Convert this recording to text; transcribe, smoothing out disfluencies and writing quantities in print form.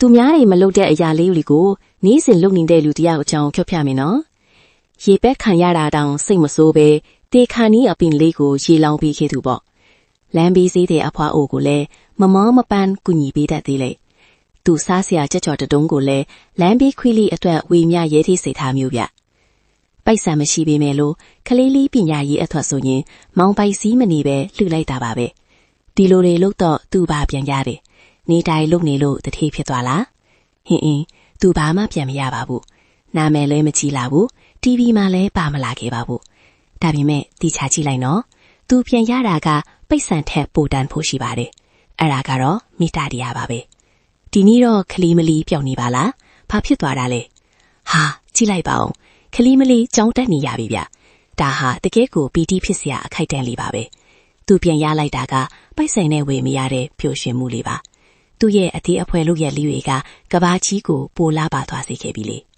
သူများတွေမလုပ်တဲ့အရာလေးတွေကိုနေ့စဉ်လုပ်နေတဲ့လူတယောက်အကြောင်းပြောပြမယ်နော်။ရေပက်ခံရတာတောင်စိတ်မဆိုးပဲတေခါနီးအပင်လေးကိုရေလောင်းပြီးခဲ့သူပေါ့။လမ်းဘေးစေးတဲ့အဖွားအိုကိုလည်းမမောမပန်းကူညီပေးတတ်သေးလေ။သူစားစရာကြက်ကြော်တုံးကိုလည်းလမ်းဘေးခွေးလေးအတွက်ဝေမျှရဲထိစိတ်ထားမျိုးဗျ။ပိုက်ဆံမရှိပေမဲ့လို့ကလေးလေးပညာရေးအထွတ်ဆိုရင်မောင်ပိုက်စည်းမနေပဲလှူလိုက်တာပါပဲ။ဒီလိုတွေလို့တော့သူ့ဘာပြန်ရတယ်။နေတိုင်းလုပ်နေလို့တထေးဖြစ်သွားလား။ဟင်းသူဘာမှပြန်မရပါဘူး။နာမည်လည်းမကြည့်လာဘူး။ TV မှာလည်းပါမလာခဲ့ပါဘူး။ဒါပေမဲ့တိချာကြည့်လိုက်နော်။သူပြန်ရတာကပိတ်ဆံထက်ပိုတန်းဖို့ရှိပါတယ်။အဲ့ဒါကတော့မိတ္တတရားပါပဲ။ဒီနေ့တော့ခလီမလီပျောက်နေပါလား။ဘာဖြစ်သွားတာလဲ။ဟာကြည့်လိုက်ပါဦး။ခလီမလီကြောင်းတက်နေရပြီဗျ။ဒါဟာတကယ်ကိုပီတိဖြစ်စရာအခိုက်တန့်လေးပါပဲ။သူပြန်ရလိုက်တာကပိုက်ဆံနဲ့ဝေမရတဲ့ပျော်ရွှင်မှုလေးပါ။သူ့ရဲ့အသေးအဖွဲလုပ်ရလေးတွေကကဘာကြီးကိုပိုလာပါသွားစေခဲ့ပြီလေ။